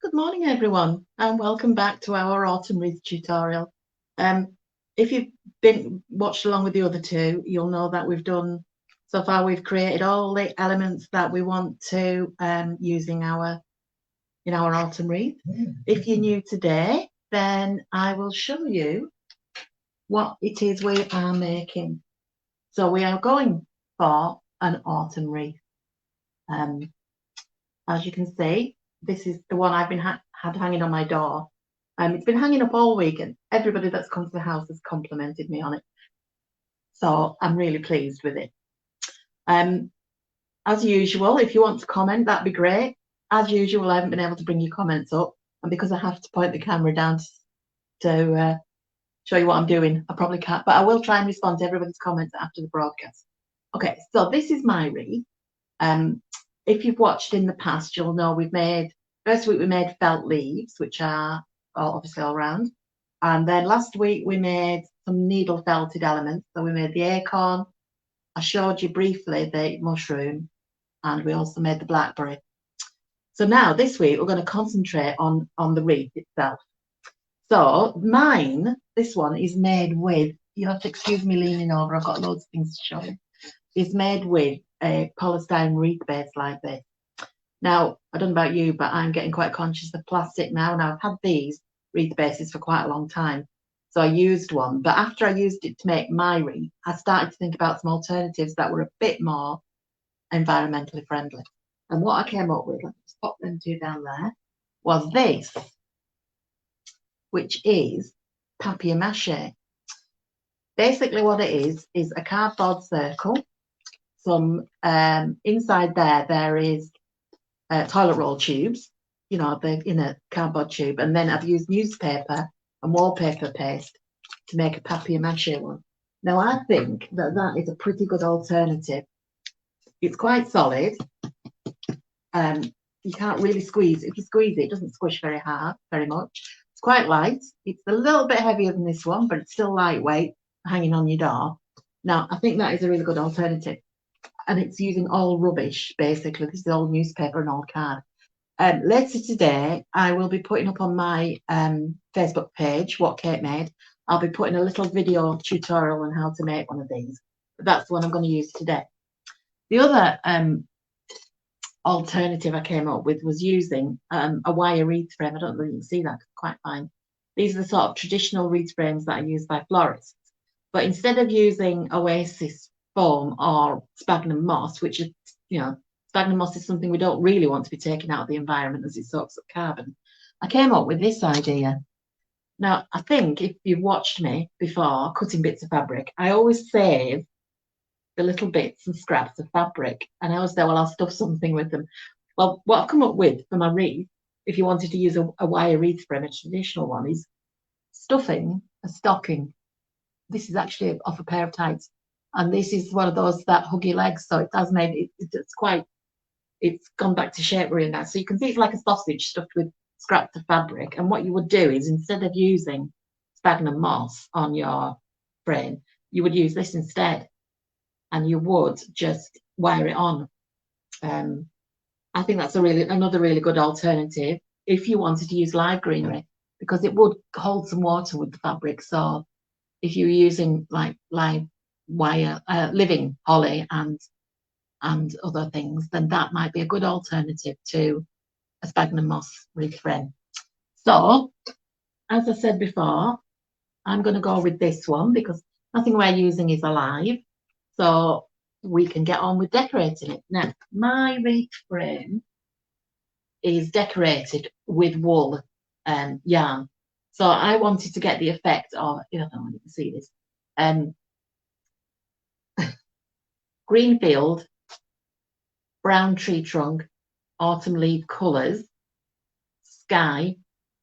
Good morning, everyone, and welcome back to our autumn wreath tutorial. If you've been watched along with the other two, you'll know that so far we've created all the elements that we want to using in our autumn wreath. If you're new today, then I will show you what it is we are making. So we are going for an autumn wreath. As you can see, this is the one I've been had hanging on my door. It's been hanging up all week, and everybody that's come to the house has complimented me on it. So I'm really pleased with it. As usual, if you want to comment, that'd be great. As usual, I haven't been able to bring your comments up, and because I have to point the camera down to show you what I'm doing, I probably can't, but I will try and respond to everybody's comments after the broadcast. Okay, so this is my wreath. If you've watched in the past, you'll know first week we made felt leaves, which are obviously all round. And then last week we made some needle felted elements. So we made the acorn. I showed you briefly the mushroom, and we also made the blackberry. So now this week we're going to concentrate on the wreath itself. So this one is made with, you have to excuse me leaning over, I've got loads of things to show you. It's made with a polystyrene wreath base like this. Now, I don't know about you, but I'm getting quite conscious of plastic now. Now, I've had these wreath bases for quite a long time. So I used one. But after I used it to make my wreath, I started to think about some alternatives that were a bit more environmentally friendly. And what I came up with, let's just pop them two down there, was this, which is Papia Mache. Basically what it is a cardboard circle. Some inside there is toilet roll tubes, they're in a cardboard tube, and then I've used newspaper and wallpaper paste to make a Papia Mache one. Now I think that is a pretty good alternative. It's quite solid. You can't really squeeze. If you squeeze it doesn't squish very much. It's quite light. It's a little bit heavier than this one, but it's still lightweight, hanging on your door. Now I think that is a really good alternative. And it's using all rubbish, basically. This is old newspaper and old card. Later today, I will be putting up on my Facebook page, What Kate Made. I'll be putting a little video tutorial on how to make one of these. But that's the one I'm going to use today. The other alternative I came up with was using a wire wreath frame. I don't know if you can see that, it's quite fine. These are the sort of traditional wreath frames that are used by florists. But instead of using Oasis foam or sphagnum moss, which is, sphagnum moss is something we don't really want to be taking out of the environment as it soaks up carbon. I came up with this idea. Now, I think if you've watched me before cutting bits of fabric, I always save the little bits and scraps of fabric, and I always say, well, I'll stuff something with them. Well, what I've come up with for my wreath, if you wanted to use a wire wreath frame, a traditional one, is stuffing a stocking. This is actually off a pair of tights. And this is one of those that hug your legs, so it has made it's gone back to shape really nice. So you can see it's like a sausage stuffed with scraps of fabric. And what you would do is, instead of using sphagnum moss on your frame, you would use this instead, and you would just wire it on. I think that's another really good alternative if you wanted to use live greenery, because it would hold some water with the fabric. So if you're using like live wire, living holly and other things, then that might be a good alternative to a sphagnum moss wreath frame. So, as I said before, I'm going to go with this one because nothing we're using is alive, so we can get on with decorating it. Now, my wreath frame is decorated with wool yarn, so I wanted to get the effect of, I don't know if you can see this, green field, brown tree trunk, autumn leaf colours, sky,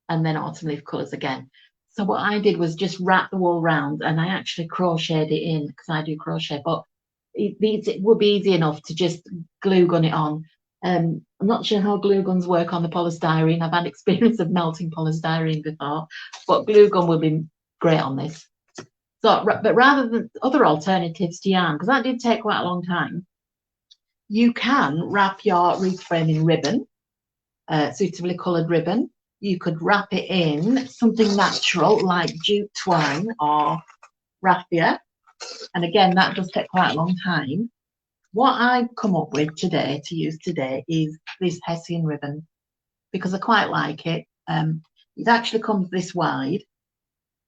and then autumn leaf colours again. So what I did was just wrap the wool round, and I actually crocheted it in because I do crochet, but it would be easy enough to just glue gun it on. I'm not sure how glue guns work on the polystyrene. I've had experience of melting polystyrene before, but glue gun will be great on this. So, but rather than other alternatives to yarn, because that did take quite a long time, you can wrap your wreath frame in ribbon, suitably coloured ribbon. You could wrap it in something natural like jute twine or raffia. And again, that does take quite a long time. What I've come up with today to use today is this Hessian ribbon because I quite like it. It actually comes this wide,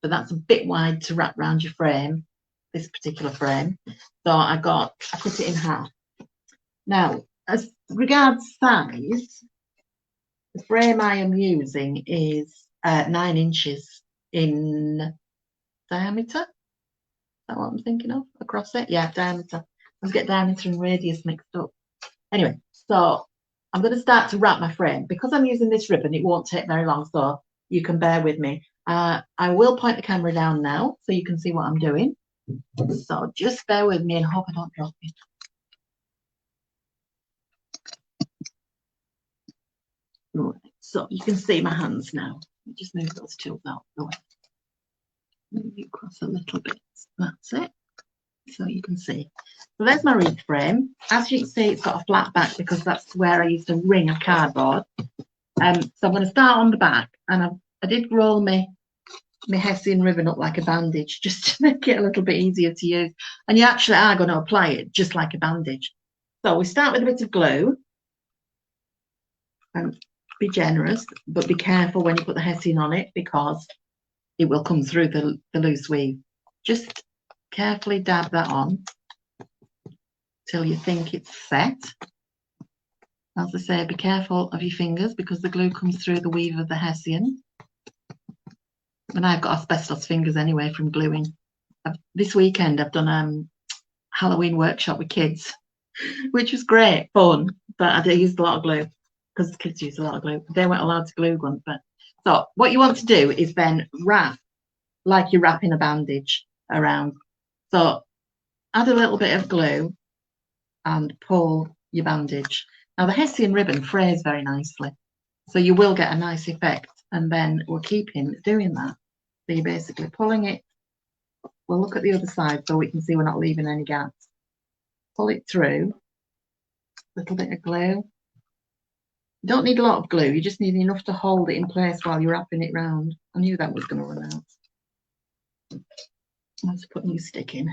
but that's a bit wide to wrap around your frame, this particular frame. So I cut it in half. Now, as regards size, the frame I am using is 9 inches in diameter. Is that what I'm thinking of? Across it? Yeah, diameter. I get diameter and radius mixed up. Anyway, so I'm going to start to wrap my frame. Because I'm using this ribbon, it won't take very long, so you can bear with me. I will point the camera down now so you can see what I'm doing. So just bear with me and hope I don't drop it. Right, so you can see my hands now. Just move those tools out of the way. Move it across a little bit. That's it. So you can see. So there's my wreath frame. As you can see, it's got a flat back because that's where I used to ring a cardboard. So I'm going to start on the back, and I did roll my Hessian ribbon up like a bandage just to make it a little bit easier to use. And you actually are going to apply it just like a bandage. So we start with a bit of glue. And be generous, but be careful when you put the Hessian on it because it will come through the loose weave. Just carefully dab that on till you think it's set. As I say, be careful of your fingers because the glue comes through the weave of the Hessian. And I've got asbestos fingers anyway from gluing. This weekend I've done a Halloween workshop with kids, which was great fun, but I used a lot of glue because the kids use a lot of glue. They weren't allowed to glue guns. But so what you want to do is then wrap like you're wrapping a bandage around. So add a little bit of glue and pull your bandage. Now the Hessian ribbon frays very nicely, so you will get a nice effect. And then we're keeping doing that. So you're basically pulling it. We'll look at the other side so we can see we're not leaving any gaps. Pull it through. Little bit of glue. You don't need a lot of glue. You just need enough to hold it in place while you're wrapping it round. I knew that was going to run out. I have to put a new stick in.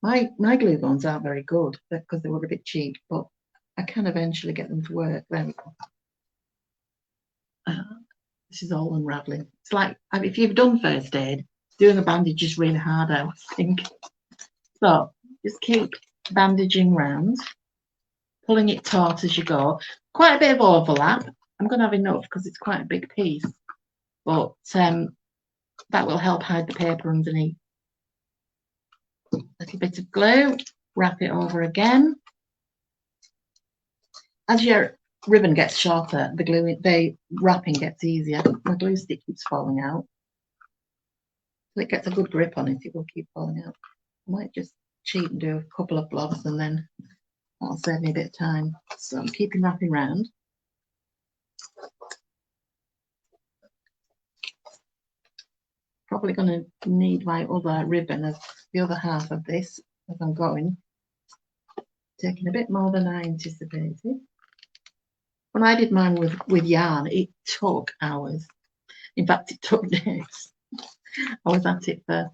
My glue guns aren't very good because they were a bit cheap, but I can eventually get them to work. There we go. This is all unraveling. It's like if you've done first aid, doing a bandage is really hard, I think. So just keep bandaging round, pulling it taut as you go. Quite a bit of overlap. I'm going to have enough because it's quite a big piece, but that will help hide the paper underneath. A little bit of glue, wrap it over again. As your ribbon gets shorter, the wrapping gets easier. My glue stick keeps falling out. If it gets a good grip on it, it will keep falling out. I might just cheat and do a couple of blobs and then that'll save me a bit of time. So I'm keeping wrapping round. Probably going to need my other ribbon as the other half of this as I'm going. Taking a bit more than I anticipated. When I did mine with yarn, it took hours. In fact, it took days. I was at it for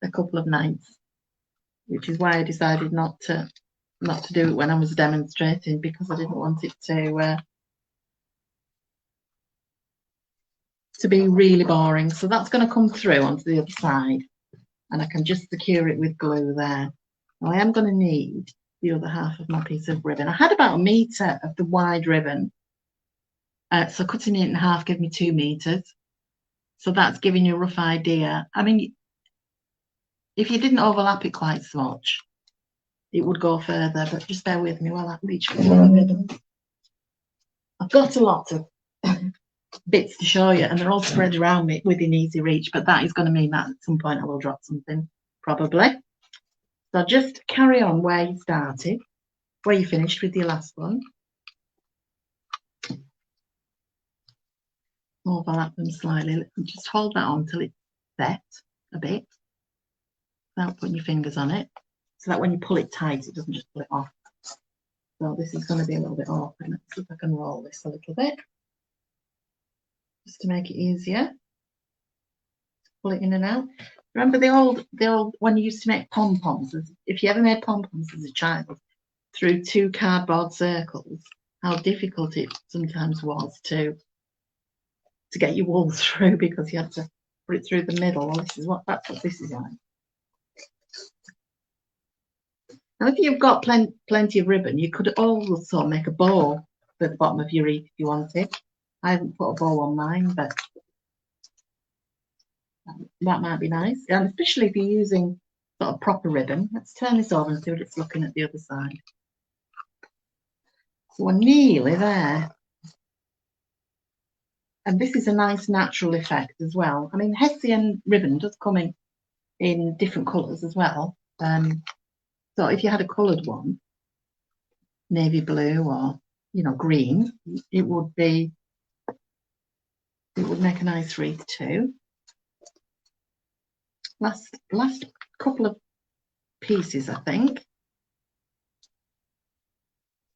a couple of nights, which is why I decided not to do it when I was demonstrating, because I didn't want it to be really boring. So that's going to come through onto the other side, and I can just secure it with glue there. Now I am going to need the other half of my piece of ribbon. I had about 1 metre of the wide ribbon, so cutting it in half gave me 2 meters. So that's giving you a rough idea. I mean, if you didn't overlap it quite so much, it would go further, but just bear with me while I reach for the ribbon. I've got a lot of bits to show you, and they're all spread around me within easy reach, but that is going to mean that at some point I will drop something, probably. So just carry on where you started, where you finished with your last one. Overlap them slightly. Just hold that on till it's set a bit without putting your fingers on it, so that when you pull it tight, it doesn't just pull it off. So So this is going to be a little bit awkward. Let's see if I can roll this a little bit, just to make it easier. Pull it in and out. Remember the old when you used to make pom-poms? If you ever made pom-poms as a child through 2 cardboard circles, how difficult it sometimes was to get your wool through, because you had to put it through the middle. Well, that's what this is like. Now, if you've got plenty of ribbon, you could also make a bow for the bottom of your wreath if you wanted. I haven't put a bow on mine, but that might be nice. And especially if you're using sort of proper ribbon. Let's turn this over and see what it's looking at the other side. So we're nearly there. And this is a nice natural effect as well. I mean, Hessian ribbon does come in different colours as well. So if you had a coloured one, navy blue or, you know, green, it would make a nice wreath too. Last couple of pieces, I think.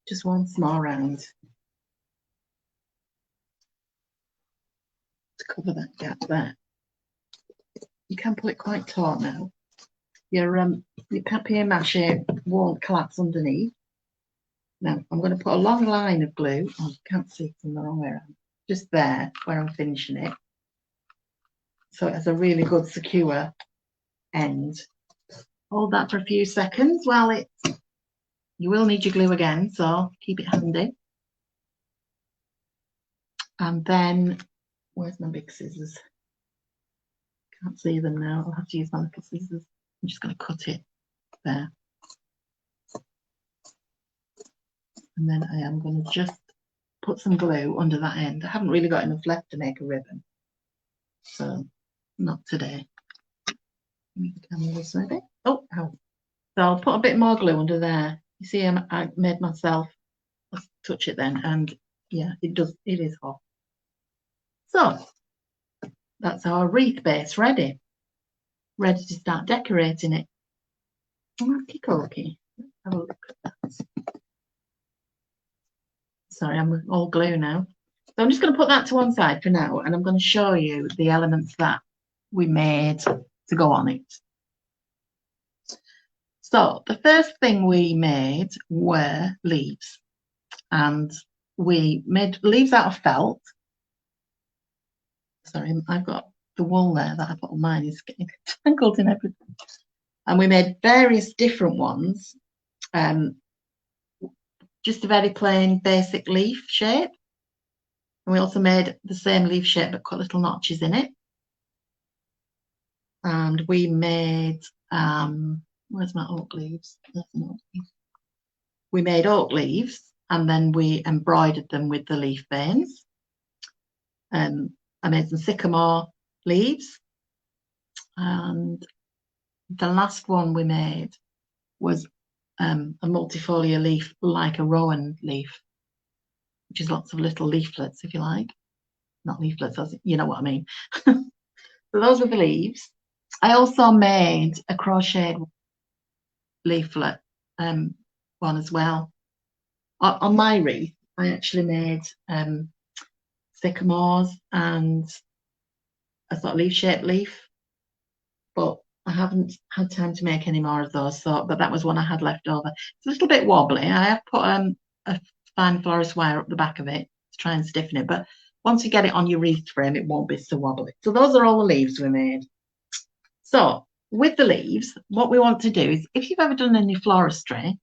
Just one small round to cover that gap there. You can pull it quite taut now. Your Papia Mache won't collapse underneath. Now I'm going to put a long line of glue. Oh, you can't see it from the wrong way around. Just there where I'm finishing it. So it has a really good secure end. Hold that for a few seconds while you will need your glue again, so keep it handy. And then, where's my big scissors? Can't see them now. I'll have to use my little scissors. I'm just going to cut it there. And then I am going to just put some glue under that end. I haven't really got enough left to make a ribbon, so not today. Move the camera this way a bit. Oh, ow. So I'll put a bit more glue under there. You see, I made myself touch it then, and yeah, it is hot. So that's our wreath base ready to start decorating it. Okie dokie. Let's have a look at that. Sorry, I'm all glue now. So I'm just going to put that to one side for now, and I'm going to show you the elements that we made to go on it. So the first thing we made were leaves, and we made leaves out of felt. Sorry, I've got the wool there that I put on mine is getting tangled in everything. And we made various different ones. Just a very plain basic leaf shape. And we also made the same leaf shape but cut little notches in it. And we made where's my oak leaves? There's an oak leaf. We made oak leaves and then we embroidered them with the leaf veins. I made some sycamore leaves, and the last one we made was a multifolia leaf like a rowan leaf, which is lots of little leaflets, if you like. Not leaflets, as you know what I mean. So those were the leaves. I also made a crocheted leaflet one as well. On my wreath, I actually made sycamores and a sort of leaf-shaped leaf, but I haven't had time to make any more of those. But that was one I had left over. It's a little bit wobbly. I have put a fine florist wire up the back of it to try and stiffen it, but once you get it on your wreath frame, it won't be so wobbly. So those are all the leaves we made. So with the leaves, what we want to do is, if you've ever done any floristry,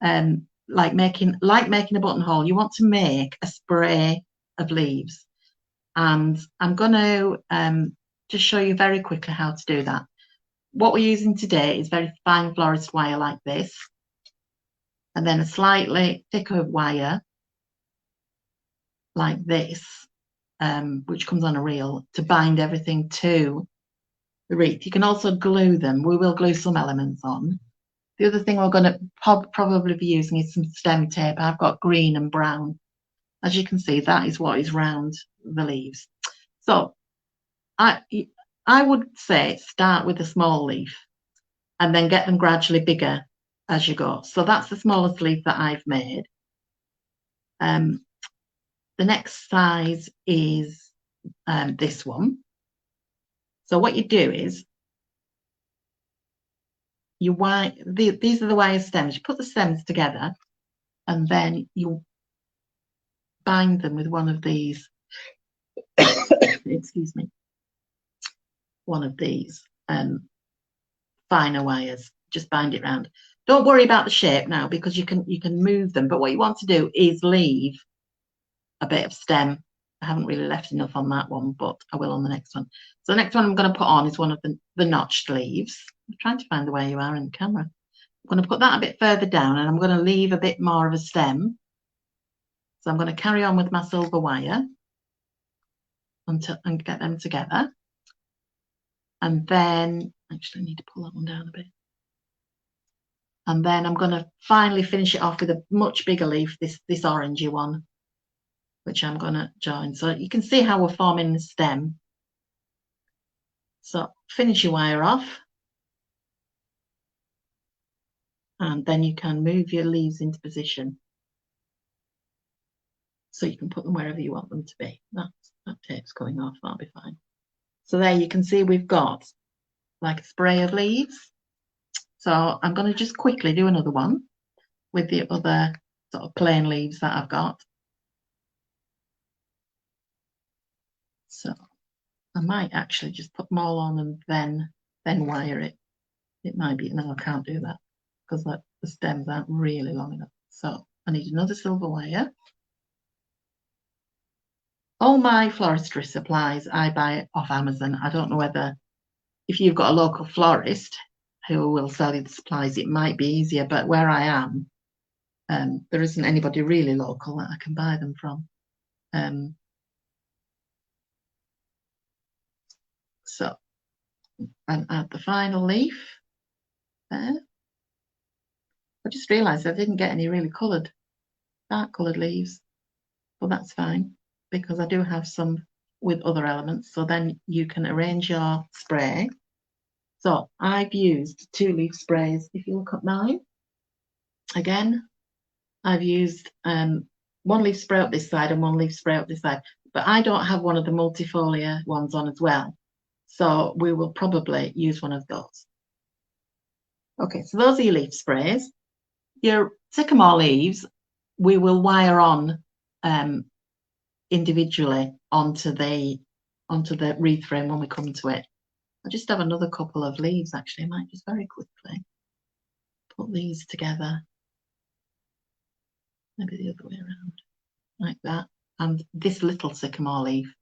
like making a buttonhole, you want to make a spray of leaves. And I'm going to just show you very quickly how to do that. What we're using today is very fine florist wire like this, and then a slightly thicker wire like this, which comes on a reel to bind everything to the wreath. You can also glue them. We will glue some elements on. The other thing we're going to probably be using is some stem tape. I've got green and brown. As you can see, that is what is round the leaves. So I would say start with a small leaf and then get them gradually bigger as you go. So that's the smallest leaf that I've made. The next size is this one. So what you do is you wire, these are the wire stems. You put the stems together and then you bind them with one of these, excuse me, one of these finer wires. Just bind it round. Don't worry about the shape now because you can move them. But what you want to do is leave a bit of stem. I haven't really left enough on that one, but I will on the next one. So the next one I'm going to put on is one of the notched leaves. I'm trying to find the way you are in the camera. I'm going to put that a bit further down and I'm going to leave a bit more of a stem. So I'm going to carry on with my silver wire and get them together. And then, actually I need to pull that one down a bit. And then I'm going to finally finish it off with a much bigger leaf, this orangey one, which I'm going to join. So you can see how we're forming the stem. So finish your wire off. And then you can move your leaves into position. So you can put them wherever you want them to be. That tape's coming off, that'll be fine. So there you can see we've got like a spray of leaves. So I'm going to just quickly do another one with the other sort of plain leaves that I've got. So I might actually just put them all on and then wire it. It might be, no, I can't do that because the stems aren't really long enough. So I need another silver wire. All my floristry supplies I buy off Amazon. I don't know whether if you've got a local florist who will sell you the supplies, it might be easier. But where I am, there isn't anybody really local that I can buy them from. So, and add the final leaf there. I just realised I didn't get any really dark coloured leaves, but that's fine because I do have some with other elements. So then you can arrange your spray. So I've used 2-leaf sprays. If you look at mine, again, I've used 1-leaf spray up this side and 1-leaf spray up this side, but I don't have one of the multifolia ones on as well. So we will probably use one of those. Okay, so those are your leaf sprays. Your sycamore leaves, we will wire on individually onto the wreath frame when we come to it. I just have another couple of leaves actually. I might just very quickly put these together. Maybe the other way around, like that. And this little sycamore leaf,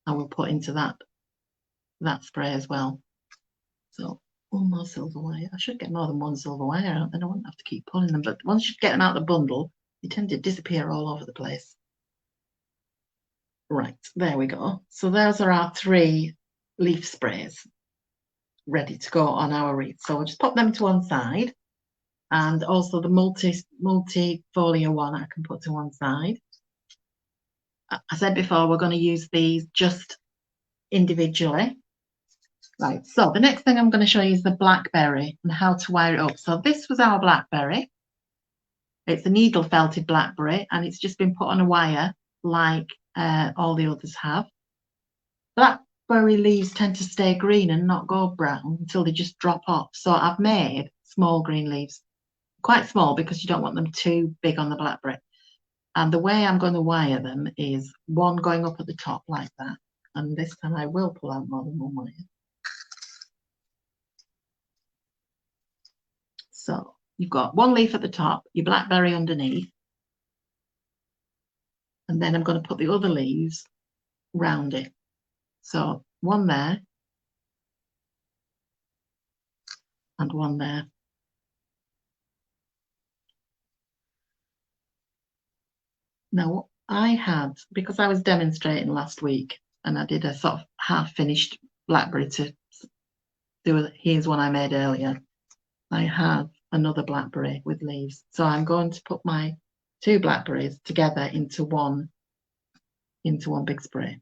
I will put into that spray as well. So one more silver wire. I should get more than one silver wire out, then I won't have to keep pulling them. But once you get them out of the bundle, they tend to disappear all over the place. Right, there we go. So those are our 3 leaf sprays ready to go on our wreath. So we'll just pop them to one side. And also the multifolia one I can put to one side. I said before, we're going to use these just individually. Right, so the next thing I'm going to show you is the blackberry and how to wire it up. So this was our blackberry. It's a needle felted blackberry and it's just been put on a wire like all the others have. Blackberry leaves tend to stay green and not go brown until they just drop off. So I've made small green leaves, quite small because you don't want them too big on the blackberry. And the way I'm going to wire them is one going up at the top like that. And this time I will pull out more than one wire. So you've got one leaf at the top, your blackberry underneath. And then I'm going to put the other leaves round it. So one there and one there. Now I had, because I was demonstrating last week and I did a sort of half finished blackberry to do, here's one I made earlier. I have another blackberry with leaves. So I'm going to put my 2 blackberries together into one big spray.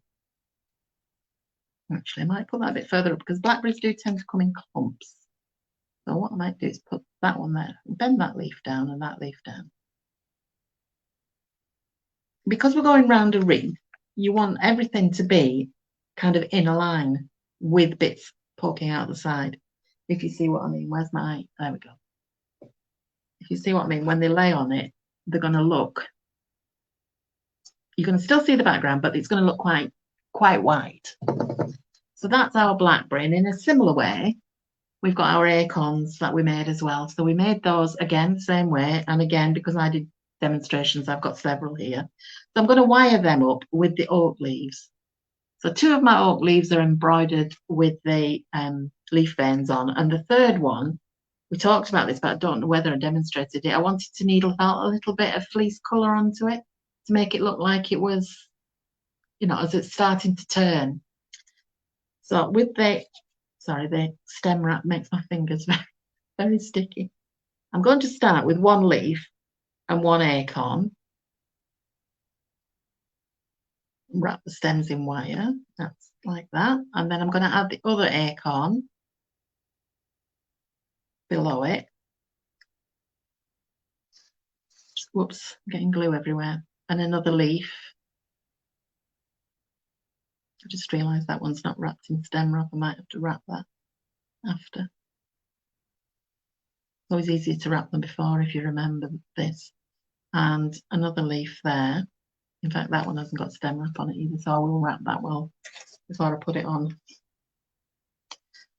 Actually, I might put that a bit further up because blackberries do tend to come in clumps. So what I might do is put that one there. Bend that leaf down and that leaf down. Because we're going round a wreath, you want everything to be kind of in a line with bits poking out the side. If you see what I mean. Where's my, there we go. If you see what I mean, when they lay on it, they're going to look, you're going to still see the background, but it's going to look quite white. So that's our blackberry. And in a similar way, we've got our acorns that we made as well. So we made those again, same way. And again, because I did demonstrations, I've got several here. So I'm going to wire them up with the oak leaves. So 2 of my oak leaves are embroidered with the leaf veins on. And the third one, we talked about this, but I don't know whether I demonstrated it. I wanted to needle felt a little bit of fleece colour onto it to make it look like it was, you know, as it's starting to turn. So with the, sorry, the stem wrap makes my fingers very, very sticky. I'm going to start with 1 leaf and 1 acorn. Wrap the stems in wire, that's like that. And then I'm going to add the other acorn below it. Whoops, I'm getting glue everywhere. And another leaf. I just realised that one's not wrapped in stem wrap. I might have to wrap that after. It's always easier to wrap them before if you remember this. And another leaf there. In fact, that one hasn't got stem wrap on it either, so I will wrap that well before I put it on.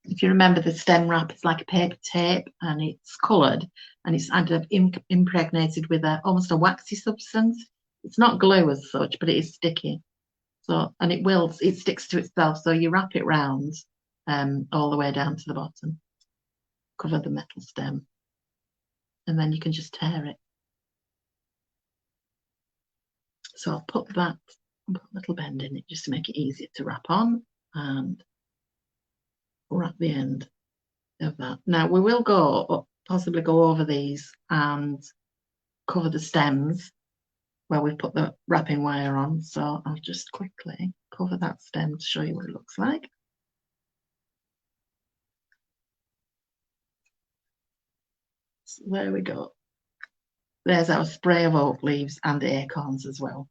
If you remember, the stem wrap, it's like a paper tape and it's coloured and it's kind of impregnated with almost a waxy substance. It's not glue as such, but it is sticky. So, and it sticks to itself. So you wrap it round all the way down to the bottom, cover the metal stem, and then you can just tear it. So I'll put that, put a little bend in it just to make it easier to wrap on, and wrap the end of that. Now we will possibly go over these and cover the stems where we've put the wrapping wire on. So I'll just quickly cover that stem to show you what it looks like. So there we go. There's our spray of oak leaves and acorns as well.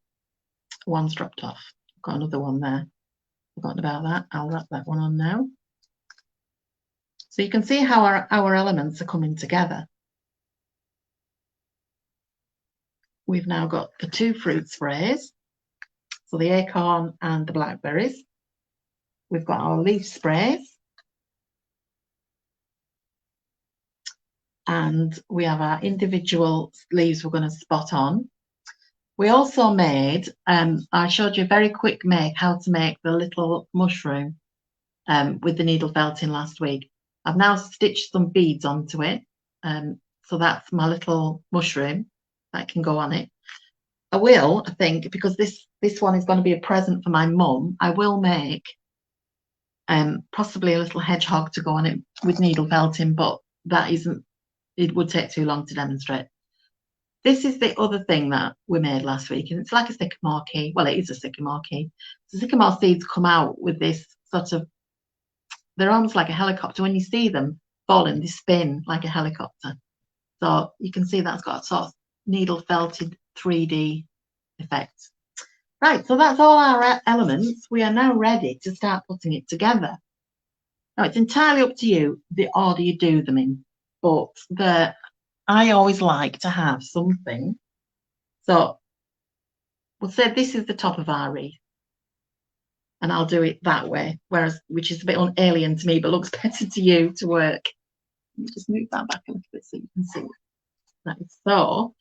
One's dropped off. I've got another one there. Forgotten about that. I'll wrap that one on now. So you can see how our elements are coming together. We've now got the 2 fruit sprays, so the acorn and the blackberries. We've got our leaf sprays. And we have our individual leaves we're going to spot on. We also made, I showed you a very quick make, how to make the little mushroom with the needle felting last week. I've now stitched some beads onto it. So that's my little mushroom that can go on it. I think, because this one is going to be a present for my mum, I will make possibly a little hedgehog to go on it with needle felting, but that isn't, it would take too long to demonstrate. This is the other thing that we made last week, and it's like a sycamore key. Well, it is a sycamore key. The sycamore seeds come out with this sort of, they're almost like a helicopter. When you see them falling, they spin like a helicopter. So you can see that's got a sort of needle felted 3D effect. Right, so that's all our elements. We are now ready to start putting it together. Now, it's entirely up to you the order you do them in, but I always like to have something. So we'll say this is the top of our wreath, and I'll do it that way, which is a bit alien to me, but looks better to you to work. Let me just move that back a little bit so you can see that. So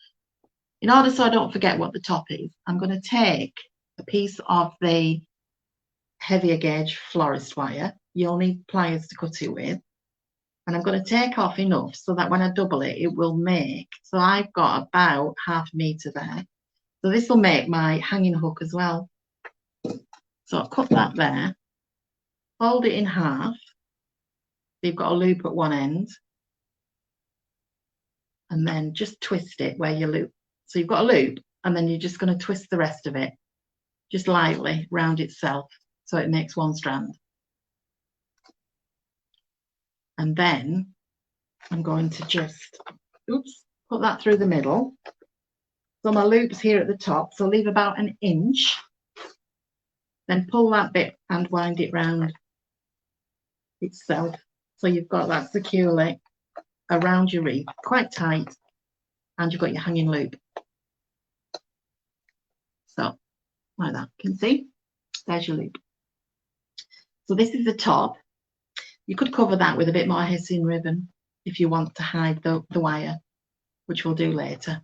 in order so I don't forget what the top is, I'm going to take a piece of the heavier gauge florist wire. You'll need pliers to cut it with. And I'm going to take off enough so that when I double it, it will make, so I've got about ½ meter there. So this will make my hanging hook as well. So I'll cut that there, fold it in half. So you've got a loop at one end. And then just twist it where you loop. So you've got a loop, and then you're just going to twist the rest of it, just lightly round itself, so it makes one strand. And then I'm going to just, oops, put that through the middle. So my loop's here at the top, so leave about an inch. Then pull that bit and wind it round itself. So you've got that securely around your wreath, quite tight, and you've got your hanging loop. So, like that, you can see, there's your loop. So this is the top. You could cover that with a bit more hessian ribbon if you want to hide the wire, which we'll do later.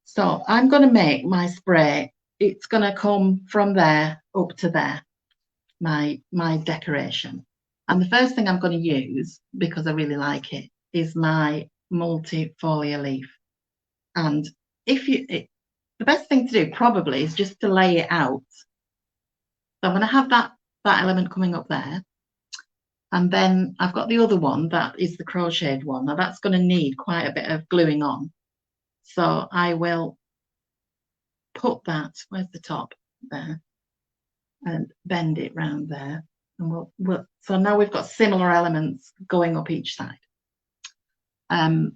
So I'm going to make my spray. It's going to come from there up to there, my decoration. And the first thing I'm going to use, because I really like it, is my multifolia leaf. And if you, the best thing to do probably is just to lay it out. So I'm going to have that element coming up there. And then I've got the other one, that is the crocheted one. Now that's going to need quite a bit of gluing on. So I will put that, where's the top? There. And bend it round there. And we'll so now we've got similar elements going up each side. The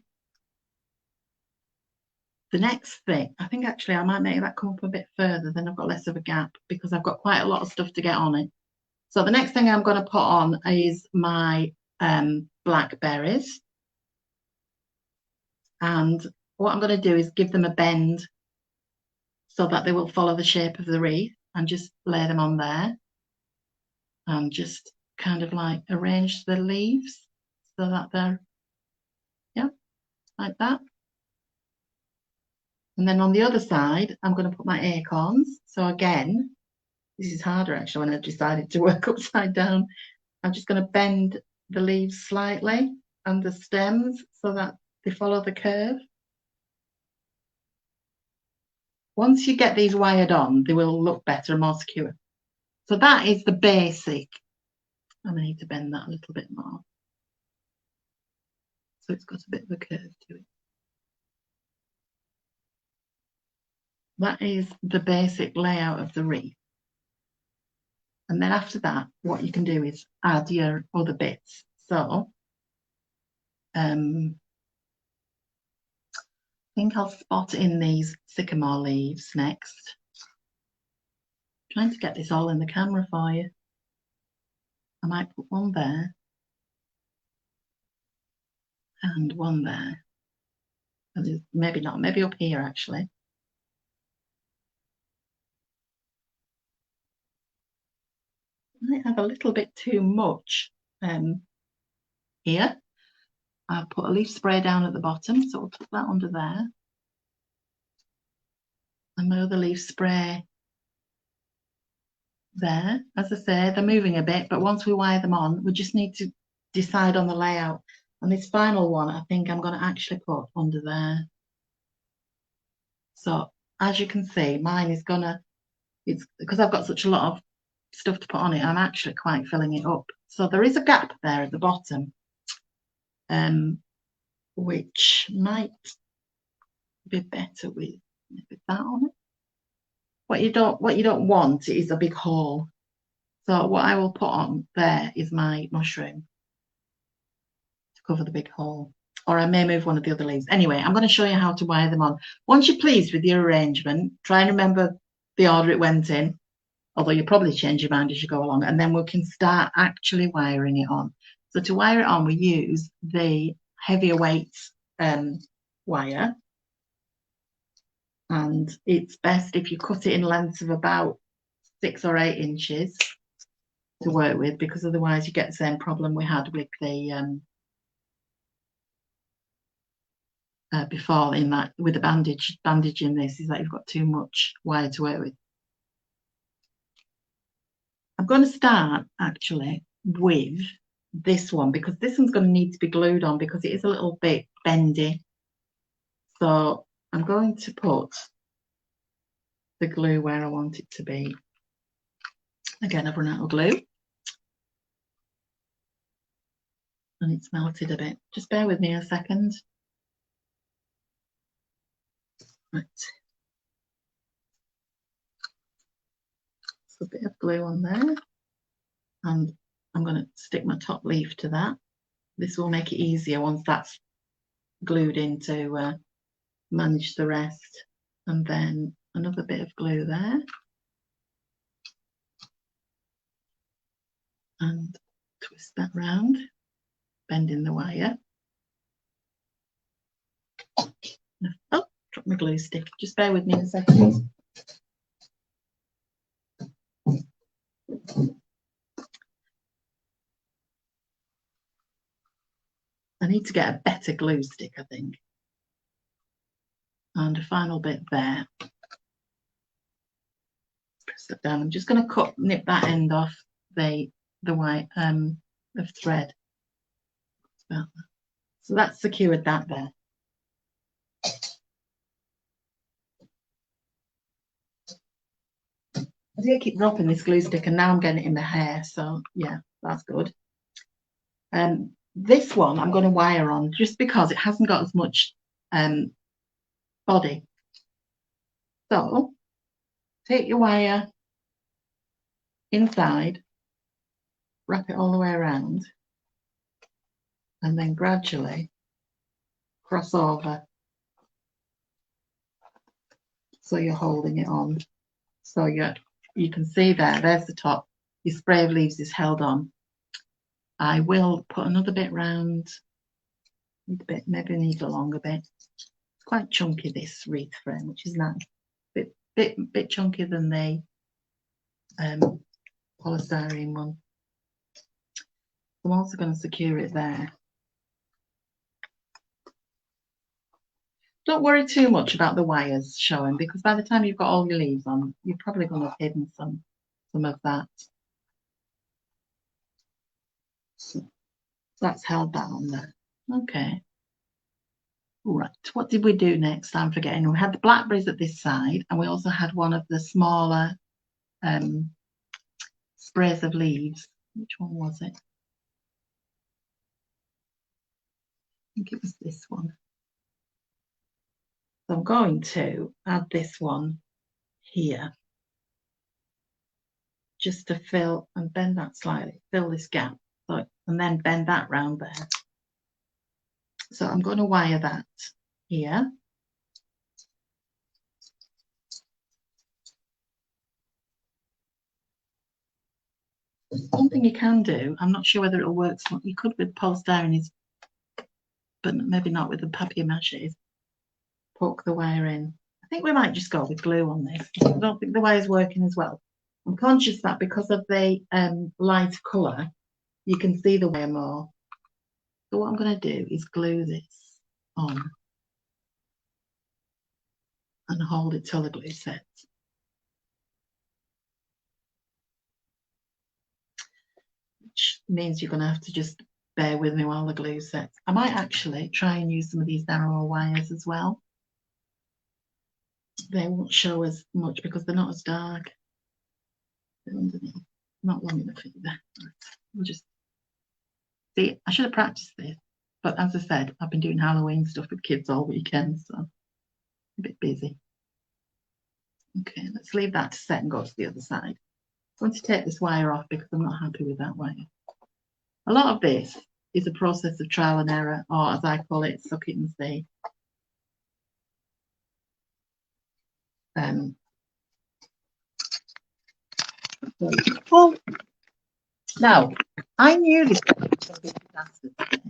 next thing, I think actually I might make that come up a bit further, then I've got less of a gap because I've got quite a lot of stuff to get on it. So the next thing I'm going to put on is my blackberries. And what I'm going to do is give them a bend so that they will follow the shape of the wreath, and just lay them on there. And just kind of like arrange the leaves so that they're, yeah, like that. And then on the other side, I'm going to put my acorns. So again, this is harder actually when I've decided to work upside down. I'm just going to bend the leaves slightly and the stems so that they follow the curve. Once you get these wired on, they will look better and more secure. So that is the basic. I need to bend that a little bit more. So it's got a bit of a curve to it. That is the basic layout of the wreath. And then after that, what you can do is add your other bits. So I think I'll spot in these sycamore leaves next. I'm trying to get this all in the camera for you. I might put one there and one there. And maybe not, maybe up here actually. I might have a little bit too much here. I'll put a leaf spray down at the bottom, so we'll put that under there. And my other leaf spray there. As I say, they're moving a bit, but once we wire them on, we just need to decide on the layout. And this final one, I think I'm going to actually put under there. So as you can see, mine is gonna, it's because I've got such a lot of stuff to put on it, I'm actually quite filling it up. So there is a gap there at the bottom, which might be better with maybe that on it. What you don't want is a big hole. So what I will put on there is my mushroom to cover the big hole. Or I may move one of the other leaves. Anyway, I'm going to show you how to wire them on. Once you're pleased with your arrangement, try and remember the order it went in, although you'll probably change your mind as you go along, and then we can start actually wiring it on. So to wire it on, we use the heavier weights wire. And it's best if you cut it in lengths of about 6 or 8 inches to work with, because otherwise you get the same problem we had with the before in that with the bandaging this, is that you've got too much wire to work with. I'm going to start actually with this one, because this one's going to need to be glued on because it is a little bit bendy. So I'm going to put the glue where I want it to be. Again, I've run out of glue. And it's melted a bit. Just bear with me a second. Right. So a bit of glue on there. And I'm going to stick my top leaf to that. This will make it easier once that's glued in to manage the rest. And then another bit of glue there. And twist that round, bending the wire. Oh, drop my glue stick. Just bear with me a second. I need to get a better glue stick, I think. And a final bit there. Press that down. I'm just going to nip that end off the white of thread. So that's secured that there. I do keep dropping this glue stick, and now I'm getting it in my hair. So yeah, that's good. This one I'm going to wire on just because it hasn't got as much body. So take your wire inside, wrap it all the way around, and then gradually cross over so you're holding it on. So you can see there's the top. Your spray of leaves is held on. I will put another bit round, maybe a needle along a bit. It's quite chunky, this wreath frame, which is nice. Bit chunkier than the polystyrene one. I'm also going to secure it there. Don't worry too much about the wires showing, because by the time you've got all your leaves on, you're probably going to have hidden some of that. So that's held that on there. Okay. Right, what did we do next? I'm forgetting. We had the blackberries at this side, and we also had one of the smaller sprays of leaves. Which one was it? I think it was this one. So I'm going to add this one here, just to fill and bend that slightly, fill this gap, so, and then bend that round there. So I'm going to wire that here. One thing you can do, I'm not sure whether it'll work, you could with polystyrene, but maybe not with the Papia Mache, poke the wire in. I think we might just go with glue on this. I don't think the wire's working as well. I'm conscious that because of the light colour, you can see the wire more. So what I'm going to do is glue this on and hold it till the glue sets. Which means you're going to have to just bear with me while the glue sets. I might actually try and use some of these narrower wires as well. They won't show as much because they're not as dark. They're underneath. Not long enough either. Right. We'll just see. I should have practiced this, but as I said, I've been doing Halloween stuff with kids all weekend, so a bit busy. Okay, let's leave that to set and go to the other side. I'm going to take this wire off because I'm not happy with that wire. A lot of this is a process of trial and error, or as I call it, suck it and see. Well, now, I knew this was going to be a disaster today,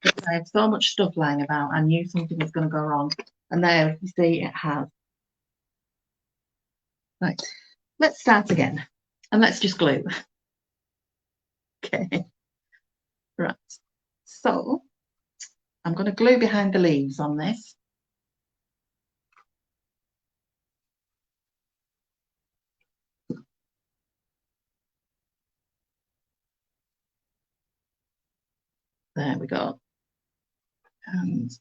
because I had so much stuff lying about. I knew something was going to go wrong, and there, you see, it has. Right, let's start again, and let's just glue. Okay, right. So, I'm going to glue behind the leaves on this. There we go. And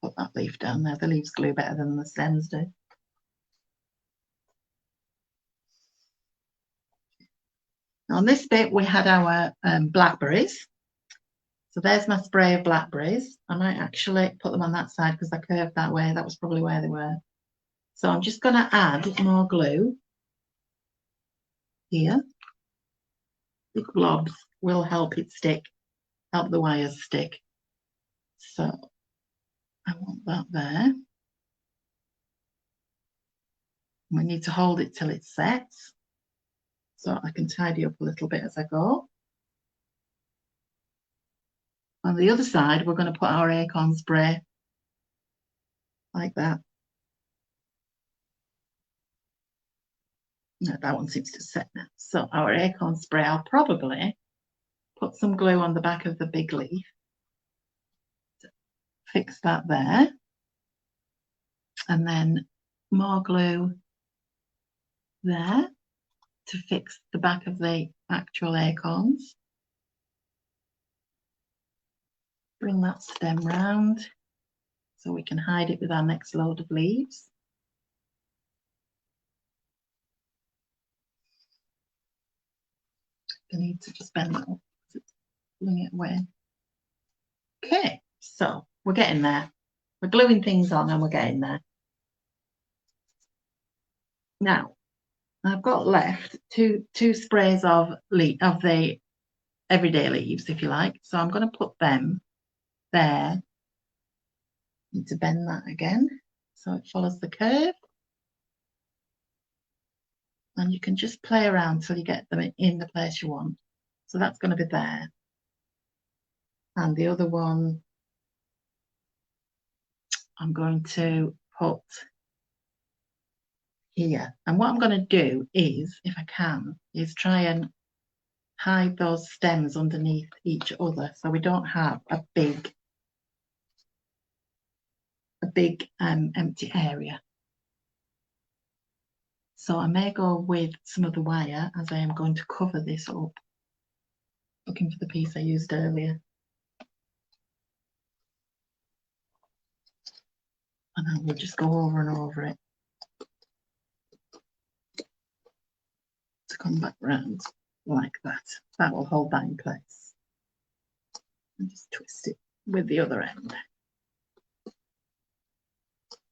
put that leaf down there. The leaves glue better than the stems do. On this bit, we had our blackberries. So there's my spray of blackberries. I might actually put them on that side because I curved that way. That was probably where they were. So I'm just going to add more glue here. Big blobs will help it stick help the wires stick. So I want that there. We need to hold it till it sets, so I can tidy up a little bit as I go. On the other side, we're going to put our acorn spray like that. No, that one seems to set now. So our acorn spray, I'll probably put some glue on the back of the big leaf. Fix that there. And then more glue there to fix the back of the actual acorns. Bring that stem round so we can hide it with our next load of leaves. I need to just bend that up to bring it away. Okay, so we're getting there. We're gluing things on and we're getting there. Now, I've got left two sprays of the everyday leaves, if you like. So I'm going to put them there. Need to bend that again so it follows the curve. And you can just play around till you get them in the place you want. So that's going to be there. And the other one, I'm going to put here. And what I'm going to do is, if I can, is try and hide those stems underneath each other so we don't have a big empty area. So I may go with some of the wire as I am going to cover this up. Looking for the piece I used earlier. And I will just go over and over it to come back round like that. That will hold that in place. And just twist it with the other end.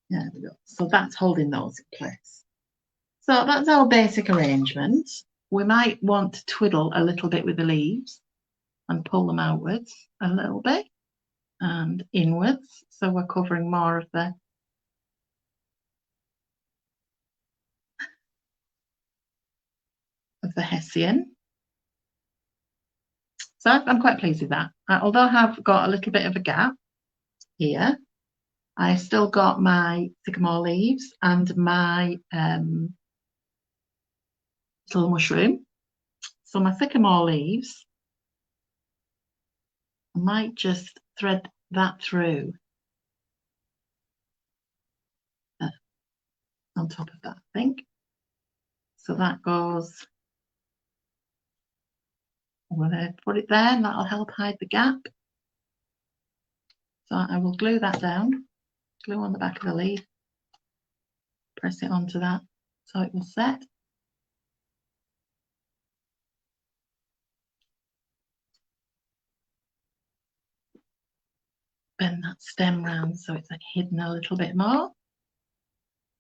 There we go. So that's holding those in place. So that's our basic arrangement. We might want to twiddle a little bit with the leaves and pull them outwards a little bit and inwards. So we're covering more of the hessian. So I'm quite pleased with that. Although I have got a little bit of a gap here, I've still got my sycamore leaves and my little mushroom. So my sycamore leaves, I might just thread that through on top of that, I think. So that goes, I'm going to put it there and that'll help hide the gap. So I will glue that down, glue on the back of the leaf, press it onto that so it will set. Bend that stem round so it's like hidden a little bit more.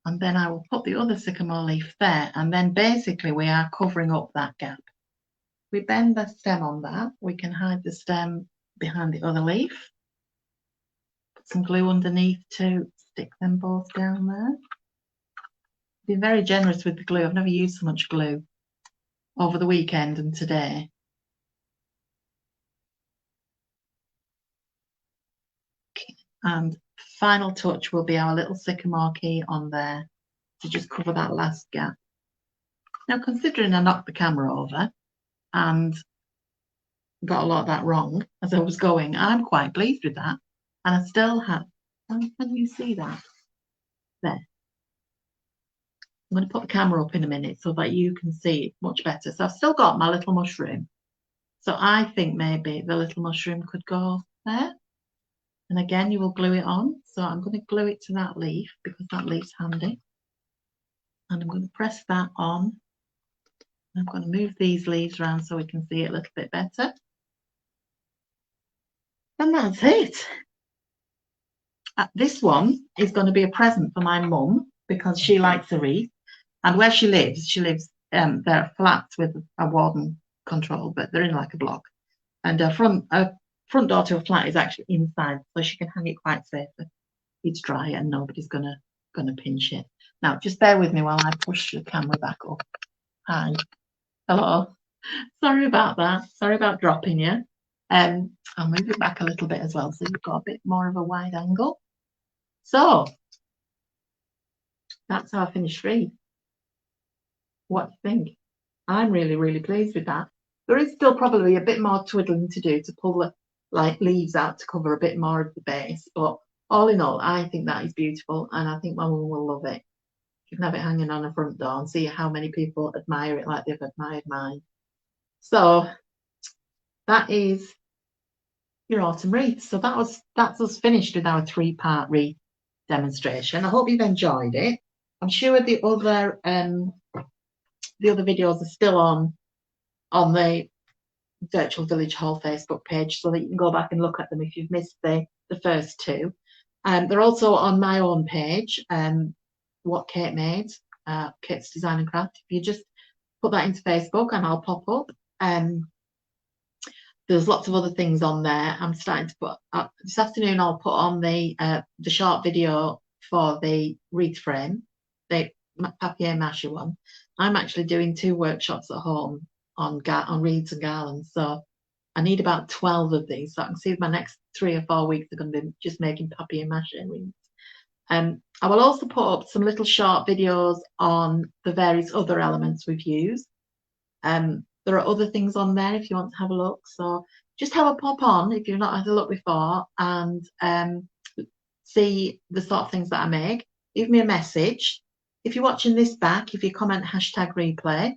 And then I will put the other sycamore leaf there, and then basically we are covering up that gap. We bend the stem on that, we can hide the stem behind the other leaf. Put some glue underneath to stick them both down there. Been very generous with the glue. I've never used so much glue over the weekend and today. Okay. And final touch will be our little sycamore key on there to just cover that last gap. Now, considering I knocked the camera over and got a lot of that wrong as I was going, I'm quite pleased with that. And I still have, can you see that? There. I'm going to put the camera up in a minute so that you can see it much better. So I've still got my little mushroom. So I think maybe the little mushroom could go there. And again, you will glue it on. So I'm going to glue it to that leaf because that leaf's handy. And I'm going to press that on. I'm going to move these leaves around so we can see it a little bit better. And that's it. This one is going to be a present for my mum because she likes a wreath. And where she lives, there are flats with a warden control, but they're in like a block. And her front door to a flat is actually inside, so she can hang it quite safely. It's dry and nobody's gonna pinch it. Now, just bear with me while I push the camera back up. Hi. Hello. Sorry about that. Sorry about dropping you. I'll move it back a little bit as well, so you've got a bit more of a wide angle. So that's our finished wreath. What do you think? I'm really, really pleased with that. There is still probably a bit more twiddling to do to pull the leaves out to cover a bit more of the base, but all in all, I think that is beautiful, and I think my mum will love it. You can have it hanging on a front door and see how many people admire it like they've admired mine. So that is your autumn wreath. So that's us finished with our 3-part wreath demonstration. I hope you've enjoyed it. I'm sure the other videos are still on the Virtual Village Hall Facebook page, so that you can go back and look at them if you've missed the first 2. They're also on my own page, What Kate Made, Kate's Design and Craft. If you just put that into Facebook and I'll pop up. There's lots of other things on there. I'm starting to put this afternoon. I'll put on the short video for the wreath frame, the Papia Mache one. I'm actually doing 2 workshops at home on wreaths and garlands, so I need about 12 of these. So I can see my next 3 or 4 weeks are going to be just making Papia Mache wreaths. I will also put up some little short videos on the various other elements we've used. There are other things on there if you want to have a look. So just have a pop on if you've not had a look before, and see the sort of things that I make. Leave me a message. If you're watching this back, if you comment #replay,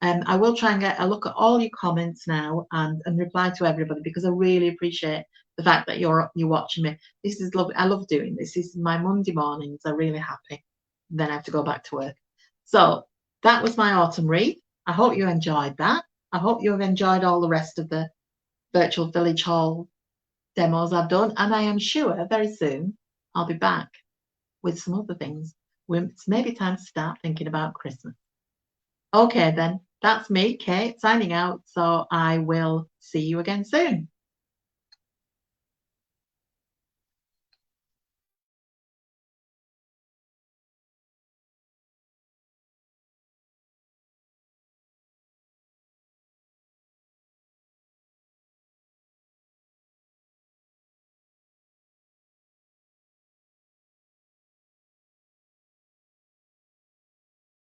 I will try and get a look at all your comments now and reply to everybody, because I really appreciate the fact that you're watching me. This is lovely. I love doing this. This is my Monday mornings. I'm really happy. Then I have to go back to work. So that was my autumn wreath. I hope you enjoyed that. I hope you have enjoyed all the rest of the Virtual Village Hall demos I've done. And I am sure very soon I'll be back with some other things. It's maybe time to start thinking about Christmas. Okay, then. That's me, Kate, signing out. So I will see you again soon.